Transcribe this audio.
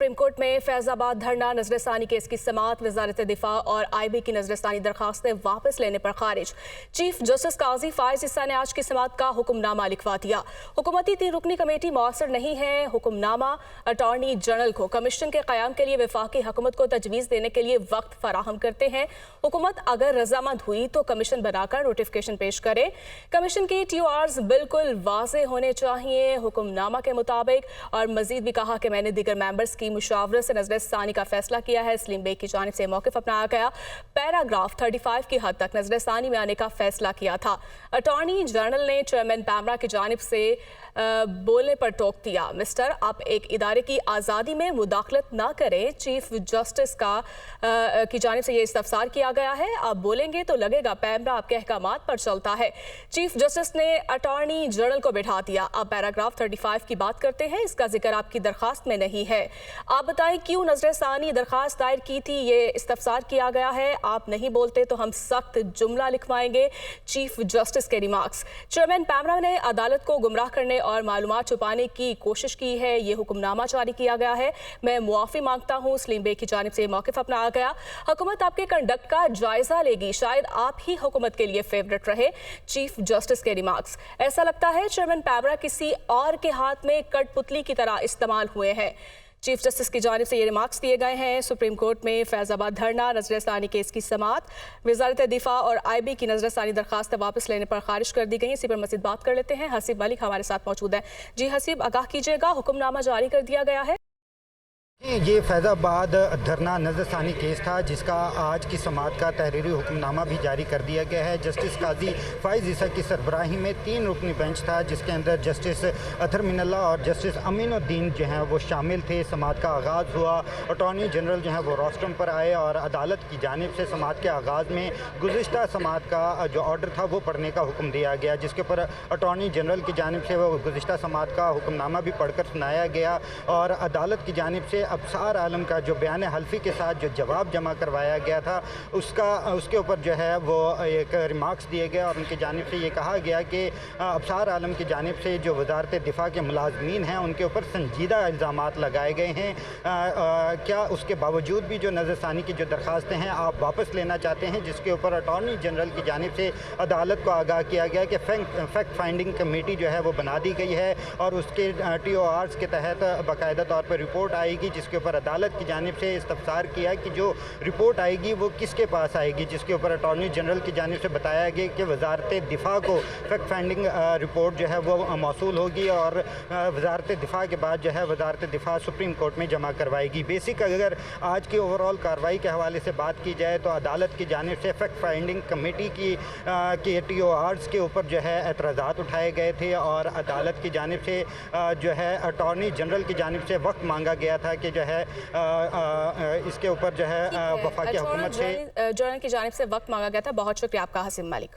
Supreme court में फैजाबाद धरना नजरसानी case की समाअत, वजारत दिफा और IB की नजरसानी दरखास्तें वापस लेने पर खारिज। चीफ जस्टिस काजी फायज ईसा ने आज की समाअत का हुक्मनामा लिखवा दिया। हुकूमती 3 रुकनी कमेटी मौसर नहीं है। हुक्मनामा अटॉर्नी जनरल को कमीशन के क़याम के लिए वफाकी हुकूमत को तजवीज़ देने के लिए वक्त फराहम करते हैं। हुकूमत अगर रजामंद हुई तो कमीशन बनाकर नोटिफिकेशन पेश करे। कमीशन की TORs बिल्कुल वाज़ेह होने चाहिए हुक्मनामा के मुताबिक। और मजीद भी कहा कि मैंने दीगर मेंबर्स की मुशावरत से नजरसानी का फैसला किया है। सलीम बेग की जानिब से मौक़िफ़ अपनाया गया। पैराग्राफ 35 की हद तक नजरसानी में आने का फैसला किया था। अटॉर्नी जनरल ने चेयरमैन पैमरा की जानिब से बोलने पर टोक दिया। मिस्टर, आप एक इदारे की आज़ादी में मुदाखलत ना करें। चीफ जस्टिस की जानिब से ये इस्तफसार किया गया है। आप बोलेंगे तो लगेगा पैमरा आपके अहकामात पर चलता है। चीफ जस्टिस ने अटॉर्नी जनरल को बिठा दिया। अब पैराग्राफ 35 की बात करते हैं। इसका जिक्र आपकी दरखास्त में नहीं है। आप बताएं क्यों नजरसानी दरखास्त दायर की थी, ये इस्तफसार किया गया है। आप नहीं बोलते तो हम सख्त जुमला लिखवाएंगे। चीफ जस्टिस के रिमार्क्स। चेयरमैन पैमरा ने अदालत को गुमराह करने और मालूमात छुपाने की कोशिश की है। ये हुक्मनामा जारी किया गया है। मैं मुआफ़ी मांगता हूँ। सलीम बेग की जानिब से मौक़िफ़ अपनाया गया। हुकूमत आपके कंडक्ट का जायजा लेगी। शायद आप ही हुकूमत के लिए फेवरेट रहे। चीफ जस्टिस के रिमार्क्स। ऐसा लगता है चेयरमैन पैमरा किसी और के हाथ में कठपुतली की तरह इस्तेमाल हुए हैं। चीफ जस्टिस की जानिब से ये रिमार्क्स दिए गए हैं। सुप्रीम कोर्ट में फैजाबाद धरना नजरसानी केस की समाअत, वजारत दिफा और IB की नजरसानी दरखास्त वापस लेने पर खारिज कर दी गई। इसी पर मज़ीद बात कर लेते हैं। हसीब मलिक हमारे साथ मौजूद हैं। जी हसीब, आगाह कीजिएगा, हुक्मनामा जारी कर दिया गया है। ये फैज़ाबाद धरना नजरसानी केस था जिसका आज की समाअत का तहरीरी हुक्मनामा भी जारी कर दिया गया है। जस्टिस काजी फायज ईसा की सरबराही में 3 रुकनी बेंच था जिसके अंदर जस्टिस अतहर मिनल्ला और जस्टिस अमीनुद्दीन जो हैं वो शामिल थे। समाअत का आगाज़ हुआ। अटॉर्नी जनरल जो हैं वो रोस्टम पर आए और अदालत की जानिब से समाअत के आगाज़ में गुज़िश्ता समाअत का जो ऑर्डर था वो पढ़ने का हुक्म दिया गया, जिसके ऊपर अटॉर्नी जनरल की जानिब से वो गुज़िश्ता समाअत का हुक्मनामा भी पढ़कर सुनाया गया। और अदालत की जानिब से अबसार आलम का जो बयान हल्फी के साथ जो जवाब जमा करवाया गया था उसके ऊपर जो है वो एक रिमार्क्स दिए गए और उनकी जानिब से ये कहा गया कि अबसार आलम की जानिब से जो वजारत दिफा के मुलाजमीन हैं उनके ऊपर संजीदा इल्ज़ामात लगाए गए हैं। क्या उसके बावजूद भी जो नजरसानी की जो दरखास्तें हैं आप वापस लेना चाहते हैं, जिसके ऊपर अटॉर्नी जनरल की जानिब से अदालत को आगाह किया गया कि फैक्ट फाइंडिंग कमेटी जो है वो बना दी गई है और उसके TORs के तहत बाकायदा तौर पर रिपोर्ट आएगी, जिसके ऊपर अदालत की जानिब से इस्तफसार किया कि जो रिपोर्ट आएगी वो किसके पास आएगी, जिसके ऊपर अटॉर्नी जनरल की जानिब से बताया गया कि वजारत दिफा को फैक्ट फाइंडिंग रिपोर्ट जो है वो मौसूल होगी और वजारत दिफा के बाद जो है वजारत दिफा सुप्रीम कोर्ट में जमा करवाएगी। बेसिक अगर आज की ओवरऑल कार्रवाई के हवाले से बात की जाए तो अदालत की जानिब से फैक्ट फाइंडिंग कमेटी की TORs के ऊपर जो है एतराज़ात उठाए गए थे और अदालत की जानिब से जो है अटॉर्नी जनरल की जानिब से वक्त मांगा गया था कि जो है इसके ऊपर जो है वफाकी हुकूमत से जनरल की जानिब से वक्त मांगा गया था। बहुत शुक्रिया आपका हसीब मलिक।